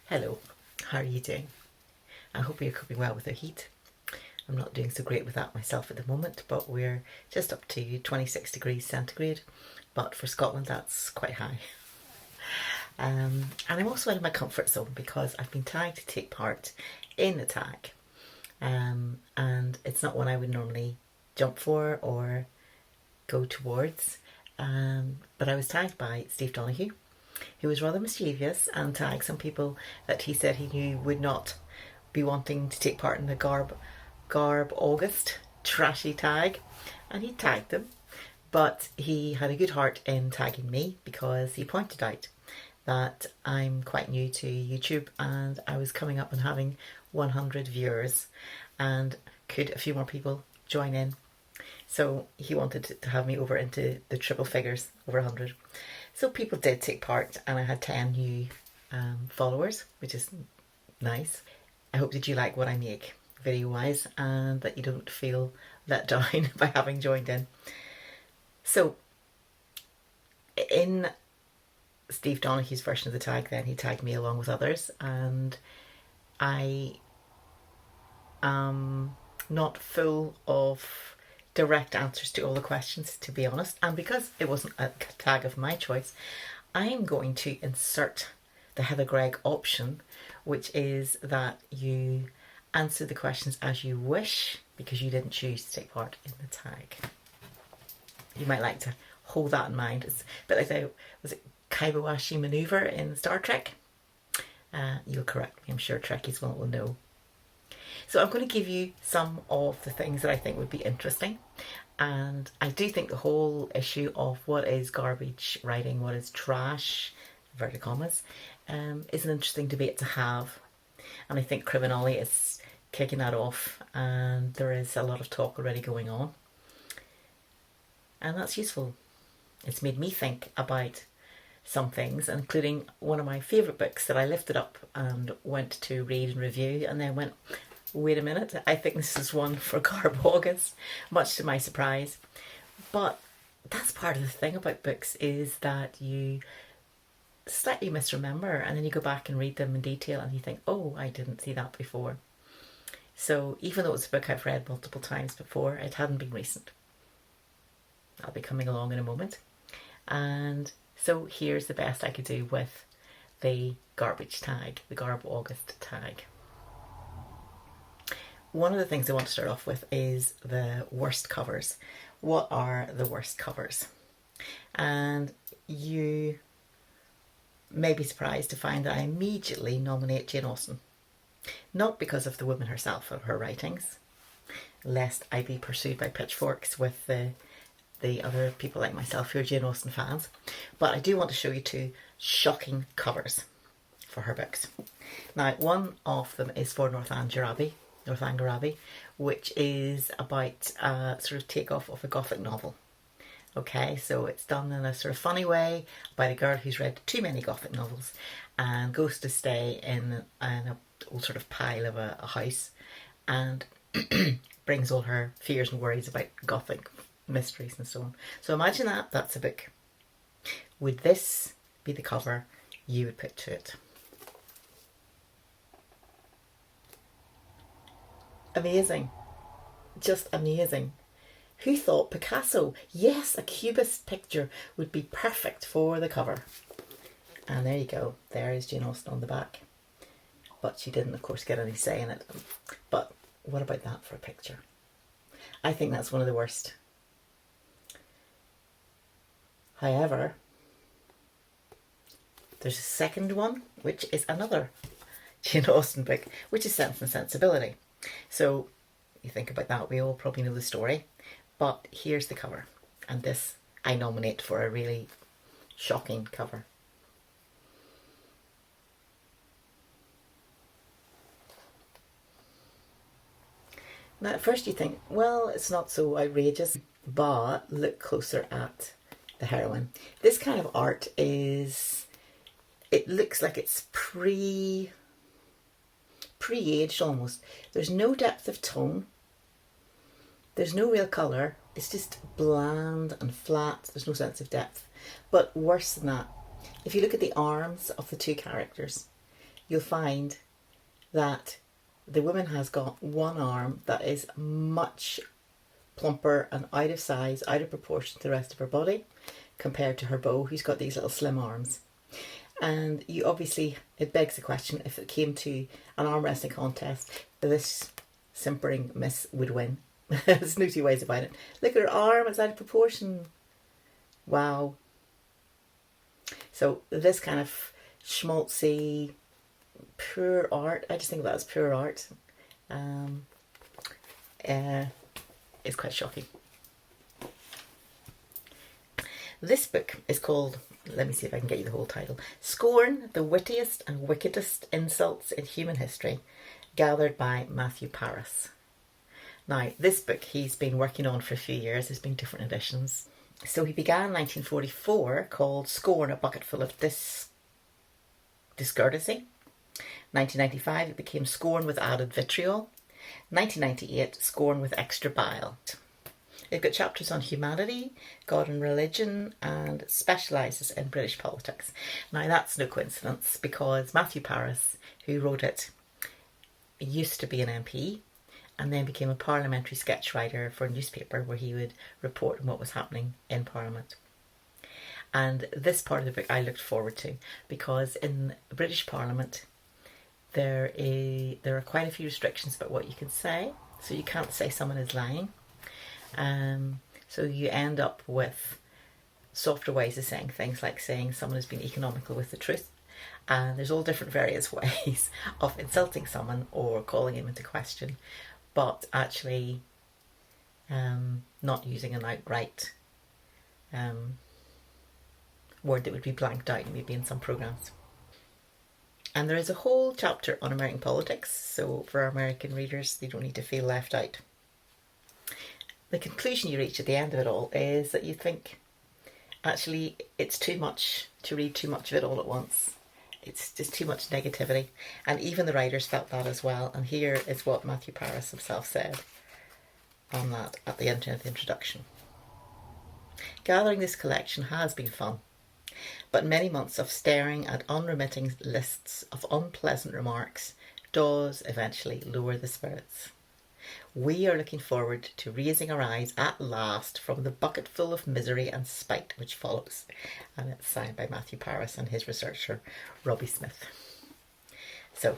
Hello, how are you doing? I hope you're coping well with the heat. I'm not doing so great with that myself at the moment, but we're just up to 26 degrees centigrade, but for Scotland that's quite high. And I'm also out of my comfort zone because I've been tagged to take part in a tag, and it's not one I would normally jump for or go towards, but I was tagged by Steve DoneAfew, who was rather mischievous and tagged some people that he said he knew would not be wanting to take part in the GarbAugust Trashy tag, and he tagged them, but he had a good heart in tagging me because he pointed out that I'm quite new to YouTube and I was coming up and having 100 viewers, and could a few more people join in. So he wanted to have me over into the triple figures, over 100. So people did take part, and I had 10 new followers, which is nice. I hope that you like what I make video wise and that you don't feel let down by having joined in. So in Steve DoneAfew's version of the tag, then he tagged me along with others, and I am not full of direct answers to all the questions, to be honest, and because it wasn't a tag of my choice, I am going to insert the Heather Gregg option, which is that you answer the questions as you wish because you didn't choose to take part in the tag. You might like to hold that in mind. It's a bit like the, was it Kobayashi Maneuver in Star Trek? You'll correct me, I'm sure Trekkies will know. So I'm going to give you some of the things that I think would be interesting, and I do think the whole issue of what is garbage writing, what is trash, inverted commas, is an interesting debate to have, and I think Criminale is kicking that off, and there is a lot of talk already going on, and that's useful. It's made me think about some things, including one of my favourite books that I lifted up and went to read and review, and then went, wait a minute, I think this is one for GarbAugust, much to my surprise. But that's part of the thing about books, is that you slightly misremember, and then you go back and read them in detail and you think, oh, I didn't see that before. So even though it's a book I've read multiple times before, it hadn't been recent. I'll be coming along in a moment. And so here's the best I could do with the garbage tag, the GarbAugust tag. One of the things I want to start off with is the worst covers. What are the worst covers? And you may be surprised to find that I immediately nominate Jane Austen. Not because of the woman herself or her writings, lest I be pursued by pitchforks with the other people like myself who are Jane Austen fans, but I do want to show you two shocking covers for her books. Now, one of them is for Northanger Abbey, which is about a sort of takeoff of a Gothic novel. Okay, so it's done in a sort of funny way by a girl who's read too many Gothic novels and goes to stay in an old sort of pile of a house, and brings all her fears and worries about Gothic mysteries and so on. So imagine that's a book. Would this be the cover you would put to it? Amazing. Just amazing. Who thought Picasso? Yes, a cubist picture would be perfect for the cover. And there you go. There is Jane Austen on the back. But she didn't, of course, get any say in it. But what about that for a picture? I think that's one of the worst. However, there's a second one, which is another Jane Austen book, which is Sense and Sensibility. So you think about that, we all probably know the story, but here's the cover, and this I nominate for a really shocking cover. Now at first you think, well, it's not so outrageous, but look closer at the heroine. This kind of art is, it looks like it's pre-aged almost. There's no depth of tone. There's no real colour. It's just bland and flat. There's no sense of depth. But worse than that, if you look at the arms of the two characters, you'll find that the woman has got one arm that is much plumper and out of size, out of proportion to the rest of her body, compared to her beau, who's got these little slim arms. And you obviously, it begs the question, if it came to an arm wrestling contest, this simpering miss would win. There's no two ways about it. Look at her arm, it's out of proportion. Wow. So this kind of schmaltzy, poor art, I just think of that as poor art, is quite shocking. This book is called, let me see if I can get you the whole title, Scorn, the Wittiest and Wickedest Insults in Human History, gathered by Matthew Paris. Now, this book he's been working on for a few years. There's been different editions. So he began in 1944, called Scorn, a Bucketful of Discourtesy. 1995, it became Scorn with Added Vitriol. 1998, Scorn with Extra Bile. They've got chapters on humanity, God and religion, and specialises in British politics. Now, that's no coincidence, because Matthew Paris, who wrote it, used to be an MP and then became a parliamentary sketch writer for a newspaper where he would report on what was happening in Parliament. And this part of the book I looked forward to, because in the British Parliament there are quite a few restrictions about what you can say. So you can't say someone is lying. So you end up with softer ways of saying things, like saying someone has been economical with the truth. And there's all different various ways of insulting someone or calling him into question, but actually not using an outright word that would be blanked out maybe in some programmes. And there is a whole chapter on American politics, so for our American readers, they don't need to feel left out. The conclusion you reach at the end of it all is that you think, actually, it's too much to read too much of it all at once. It's just too much negativity. And even the writers felt that as well. And here is what Matthew Paris himself said on that at the end of the introduction. Gathering this collection has been fun, but many months of staring at unremitting lists of unpleasant remarks does eventually lower the spirits. We are looking forward to raising our eyes at last from the bucketful of misery and spite which follows. And it's signed by Matthew Paris and his researcher, Robbie Smith. So,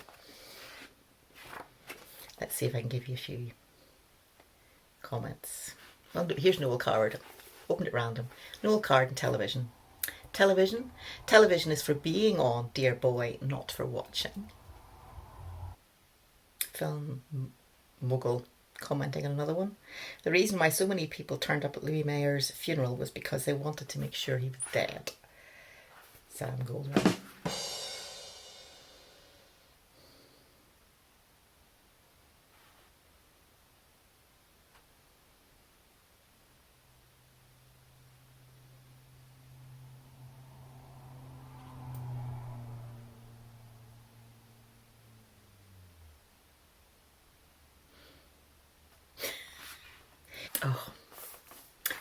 let's see if I can give you a few comments. Well, here's Noel Coward. Opened at random. Noel Coward and television. Television is for being on, dear boy, not for watching. Film mogul commenting on another one. The reason why so many people turned up at Louis Mayer's funeral was because they wanted to make sure he was dead. Sam Goldwyn. Oh,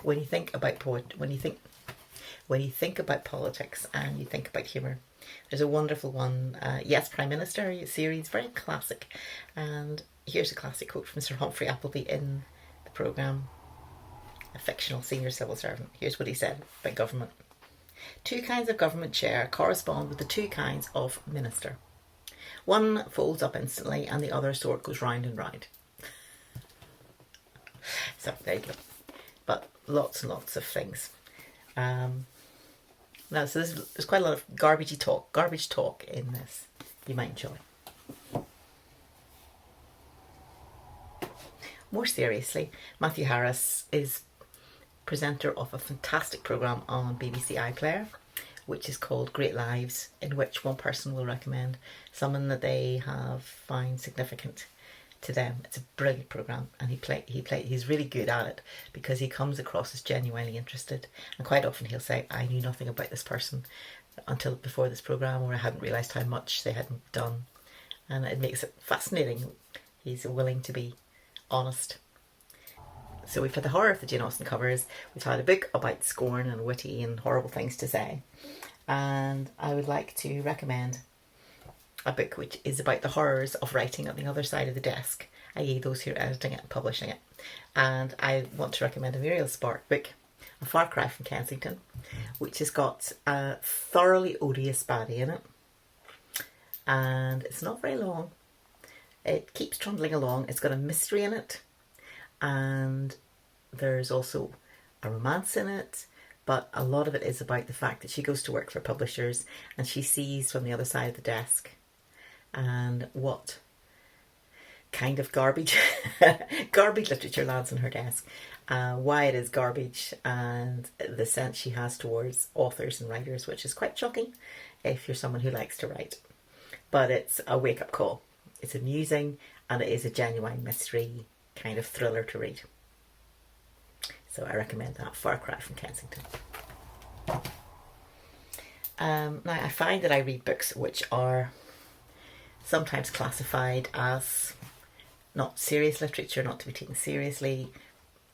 when you think about when you think about politics and you think about humour, there's a wonderful one, Yes, Prime Minister series, very classic. And here's a classic quote from Sir Humphrey Appleby in the programme, a fictional senior civil servant. Here's what he said about government. 2 kinds of government chair correspond with the 2 kinds of minister. One folds up instantly and the other sort goes round and round. So there you go. But lots and lots of things. Now, so there's quite a lot of garbage talk in this. You might enjoy. More seriously, Matthew Harris is presenter of a fantastic programme on BBC iPlayer, which is called Great Lives, in which one person will recommend someone that they have found significant to them. It's a brilliant programme, and he's really good at it because he comes across as genuinely interested, and quite often he'll say, I knew nothing about this person until before this programme, or I hadn't realised how much they hadn't done, and it makes it fascinating. He's willing to be honest. So we've had the horror of the Jane Austen covers, we've had a book about scorn and witty and horrible things to say, and I would like to recommend a book which is about the horrors of writing on the other side of the desk, i.e. those who are editing it and publishing it. And I want to recommend a Muriel Spark book, A Far Cry from Kensington, which has got a thoroughly odious baddie in it. And it's not very long. It keeps trundling along. It's got a mystery in it. And there's also a romance in it. But a lot of it is about the fact that she goes to work for publishers and she sees from the other side of the desk and what kind of garbage literature lands on her desk, why it is garbage, and the sense she has towards authors and writers, which is quite shocking if you're someone who likes to write. But it's a wake-up call. It's amusing and it is a genuine mystery kind of thriller to read. So I recommend that, Far Cry from Kensington. Now I find that I read books which are sometimes classified as not serious literature, not to be taken seriously,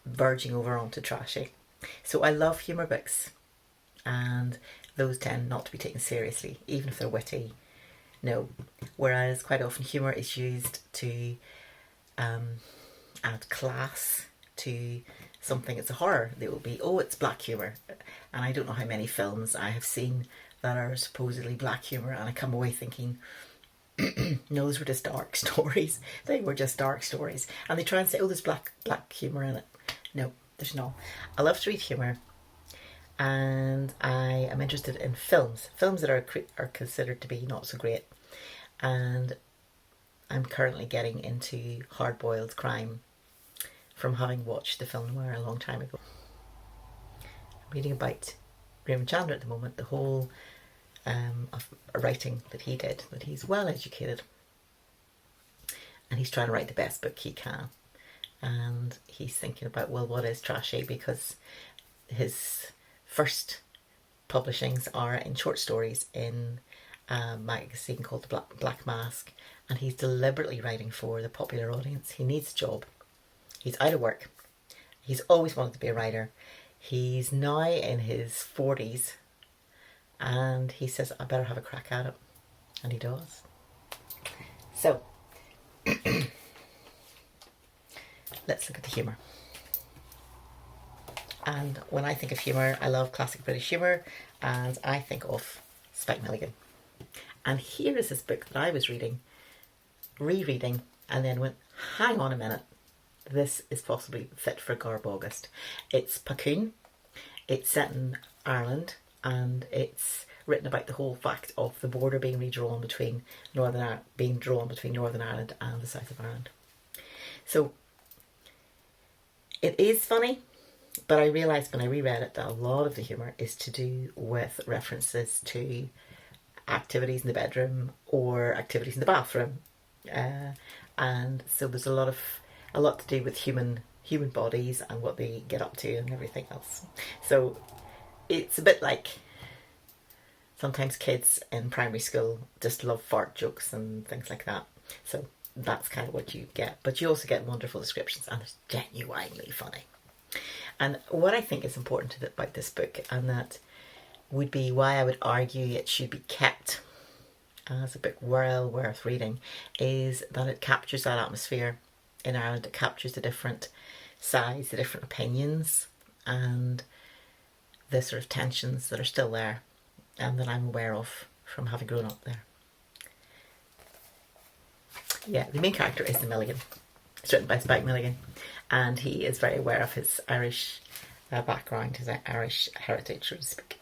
verging over onto trashy. So I love humour books, and those tend not to be taken seriously, even if they're witty. No. Whereas quite often humour is used to add class to something. It's a horror. They will be, oh, it's black humour. And I don't know how many films I have seen that are supposedly black humour, and I come away thinking, no, those were just dark stories. They were just dark stories. And they try and say, oh, there's black humour in it. No, there's not. I love to read humour, and I am interested in films that are considered to be not so great. And I'm currently getting into hard-boiled crime from having watched the film noir a long time ago. I'm reading about Raymond Chandler at the moment, the whole of writing that he did, that he's well educated and he's trying to write the best book he can, and he's thinking about, well, what is trashy, because his first publishings are in short stories in a magazine called The Black Mask, and he's deliberately writing for the popular audience. He needs a job. He's out of work. He's always wanted to be a writer. He's now in his 40s, and he says, I better have a crack at it. And he does. So, let's look at the humour. And when I think of humour, I love classic British humour, and I think of Spike Milligan. And here is this book that I was rereading, and then went, hang on a minute, this is possibly fit for GarbAugust. It's Pacoon. It's set in Ireland, and it's written about the whole fact of the border being redrawn between Northern Ireland and the south of Ireland. So it is funny, but I realised when I reread it that a lot of the humour is to do with references to activities in the bedroom or activities in the bathroom, and so there's a lot to do with human bodies and what they get up to and everything else. So it's a bit like sometimes kids in primary school just love fart jokes and things like that. So that's kind of what you get. But you also get wonderful descriptions, and it's genuinely funny. And what I think is important about this book, and that would be why I would argue it should be kept as a book well worth reading, is that it captures that atmosphere in Ireland. It captures the different sides, the different opinions, and the sort of tensions that are still there and that I'm aware of from having grown up there. Yeah, the main character is the Milligan. It's written by Spike Milligan, and he is very aware of his Irish background, his Irish heritage, so to speak.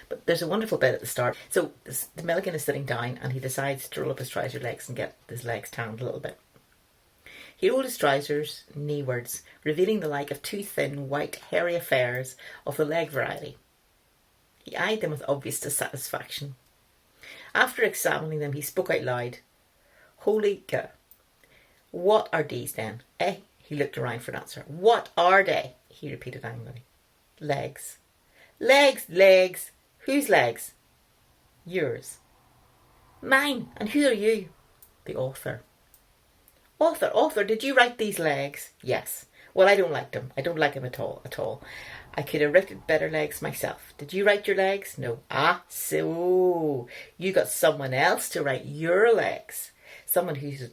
But there's a wonderful bit at the start. So the Milligan is sitting down, and he decides to roll up his trouser legs and get his legs tanned a little bit. He rolled his trousers kneewards, revealing the like of two thin, white, hairy affairs of the leg variety. He eyed them with obvious dissatisfaction. After examining them, he spoke out loud. Holy cow. What are these then? Eh? He looked around for an answer. What are they? He repeated angrily. Legs. Legs, legs. Whose legs? Yours. Mine. And who are you? The author. Author, did you write these legs? Yes. Well, I don't like them. I don't like them at all. I could have written better legs myself. Did you write your legs? No. Ah, so you got someone else to write your legs. Someone who's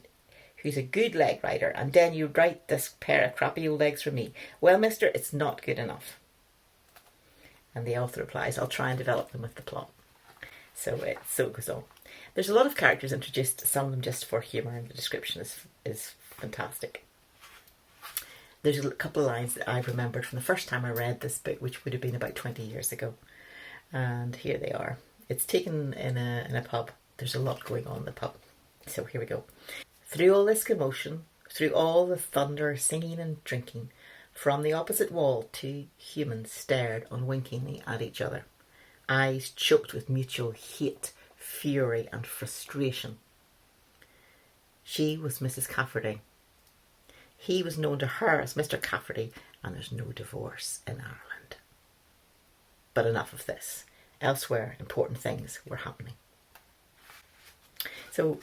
a good leg writer, and then you write this pair of crappy old legs for me. Well, mister, it's not good enough. And the author replies, I'll try and develop them with the plot. So it goes on. There's a lot of characters introduced, some of them just for humour, and the description is fantastic. There's a couple of lines that I've remembered from the first time I read this book, which would have been about 20 years ago. And here they are. It's taken in a pub. There's a lot going on in the pub. So here we go. Through all this commotion, through all the thunder, singing and drinking, from the opposite wall, two humans stared unwinkingly at each other, eyes choked with mutual hate, fury and frustration. She was Mrs. Cafferty. He was known to her as Mr. Cafferty, and there's no divorce in Ireland. But enough of this. Elsewhere, important things were happening. So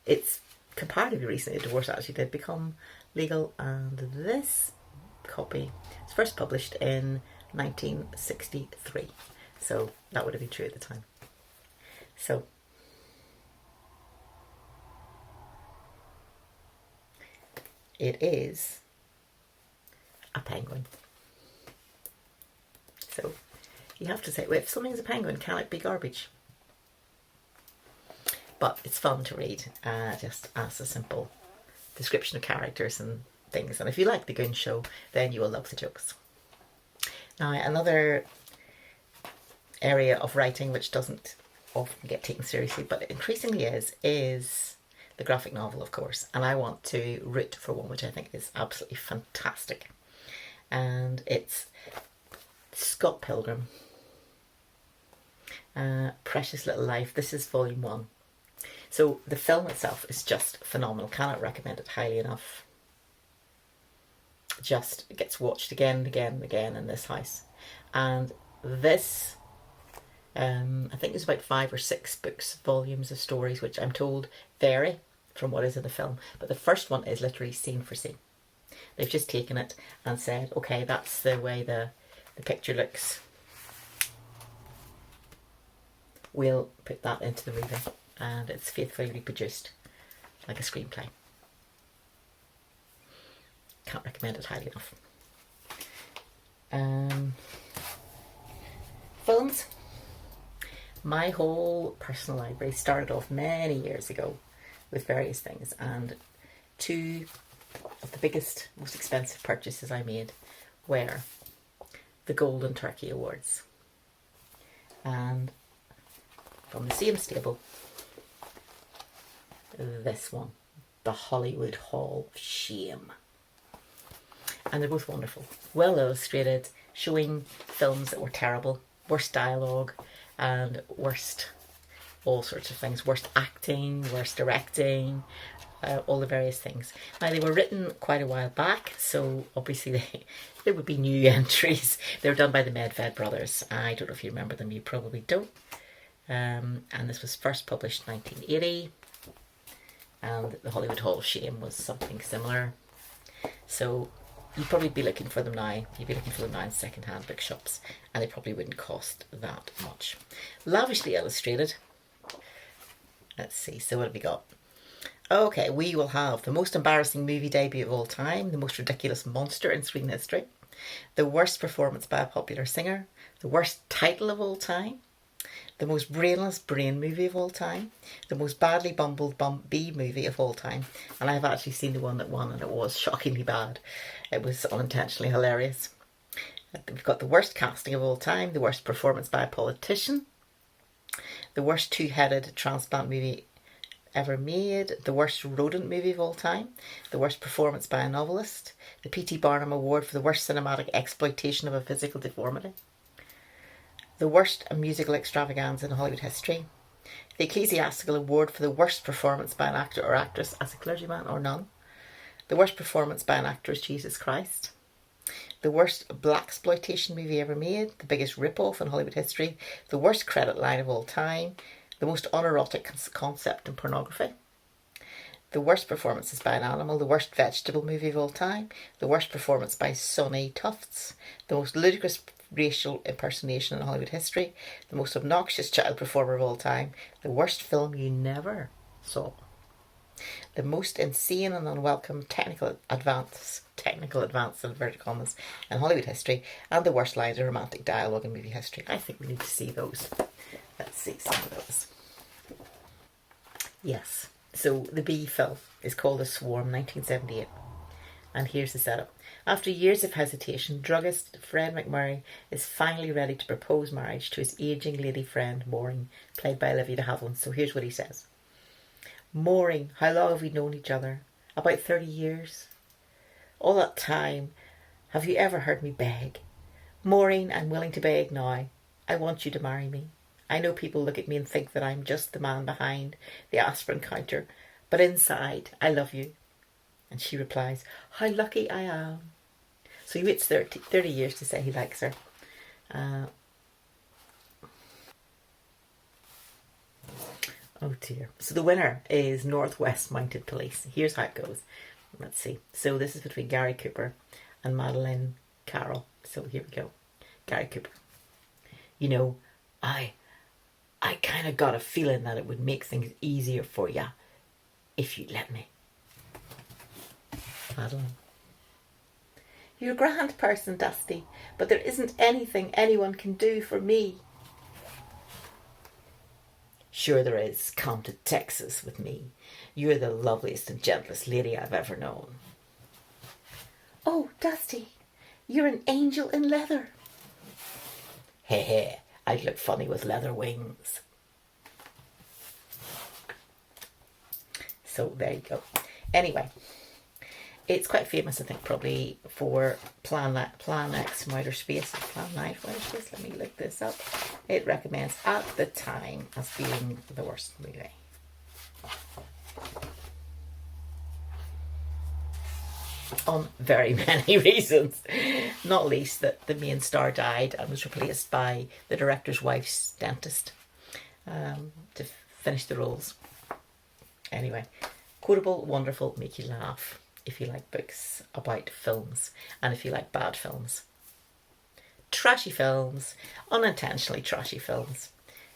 it's comparatively recently, divorce actually did become legal, and this copy was first published in 1963. So that would have been true at the time. So it is a penguin. So you have to say, well, if something's a penguin, can it be garbage? But it's fun to read, just as a simple description of characters and things. And if you like The Goon Show, then you will love the jokes. Now, another area of writing which doesn't often get taken seriously, but increasingly is the graphic novel, of course. And I want to root for one which I think is absolutely fantastic. And it's Scott Pilgrim. Precious Little Life. This is volume 1. So the film itself is just phenomenal. Cannot recommend it highly enough. Just gets watched again and again and again in this house. And this, I think there's about 5 or 6 volumes of stories, which I'm told vary from what is in the film. But the first one is literally scene for scene. They've just taken it and said, okay, that's the way the picture looks. We'll put that into the movie. And it's faithfully reproduced like a screenplay. Can't recommend it highly enough. Films. My whole personal library started off many years ago with various things, and 2 of the biggest, most expensive purchases I made were the Golden Turkey Awards. And from the same stable, this one, the Hollywood Hall of Shame. And they're both wonderful. Well illustrated, showing films that were terrible, worst dialogue and worst all sorts of things, worst acting, worst directing, all the various things. Now, they were written quite a while back, so obviously there would be new entries. They were done by the Medved brothers. I don't know if you remember them, you probably don't. And this was first published in 1980. And the Hollywood Hall of Shame was something similar. So you'd probably be looking for them now. You'd be looking for them now in second-hand bookshops, and they probably wouldn't cost that much. Lavishly illustrated. Let's see, so what have we got? Okay, we will have the most embarrassing movie debut of all time, the most ridiculous monster in screen history, the worst performance by a popular singer, the worst title of all time, the most brainless brain movie of all time, the most badly bumbled B movie of all time, and I've actually seen the one that won, and it was shockingly bad. It was unintentionally hilarious. We've got the worst casting of all time, the worst performance by a politician, the worst two-headed transplant movie ever made, the worst rodent movie of all time, the worst performance by a novelist, the P.T. Barnum Award for the worst cinematic exploitation of a physical deformity, the worst musical extravaganza in Hollywood history, the Ecclesiastical Award for the worst performance by an actor or actress as a clergyman or nun, the worst performance by an actor as Jesus Christ, the worst blaxploitation movie ever made, the biggest rip-off in Hollywood history, the worst credit line of all time, the most unerotic concept in pornography, the worst performances by an animal, the worst vegetable movie of all time, the worst performance by Sonny Tufts, the most ludicrous racial impersonation in Hollywood history, the most obnoxious child performer of all time, the worst film you never saw, the most insane and unwelcome technical advance in inverted commas in Hollywood history, and the worst lines of romantic dialogue in movie history. I think we need to see those. Let's see some of those. Yes, so the B film is called The Swarm, 1978. And here's the setup. After years of hesitation, druggist Fred McMurray is finally ready to propose marriage to his ageing lady friend, Maureen, played by Olivia de Havilland. So here's what he says. Maureen, how long have we known each other? About 30 years. All that time, have you ever heard me beg? Maureen, I'm willing to beg now. I want you to marry me. I know people look at me and think that I'm just the man behind the aspirin counter, but inside, I love you. And she replies, how lucky I am. So he waits 30 years to say he likes her. Oh dear. So the winner is Northwest Mounted Police. Here's how it goes. Let's see. So this is between Gary Cooper and Madeleine Carroll. So here we go. Gary Cooper. You know, I kind of got a feeling that it would make things easier for you if you'd let me. Madeleine. You're a grand person, Dusty, but there isn't anything anyone can do for me. Sure there is. Come to Texas with me. You're the loveliest and gentlest lady I've ever known. Oh, Dusty, you're an angel in leather. Heh, I'd look funny with leather wings. So there you go. Anyway, it's quite famous, I think, probably for Plan X from Outer Space. Plan 9 from Outer Space. Let me look this up. It recommends at the time as being the worst movie. On very many reasons. Not least that the main star died and was replaced by the director's wife's dentist to finish the roles. Anyway, quotable, wonderful, make you laugh if you like books about films and if you like bad films. Trashy films, unintentionally trashy films.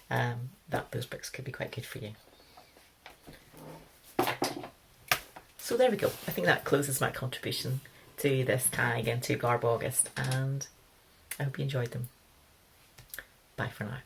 Those books could be quite good for you. So there we go. I think that closes my contribution to this tag and to GarbAugust, and I hope you enjoyed them. Bye for now.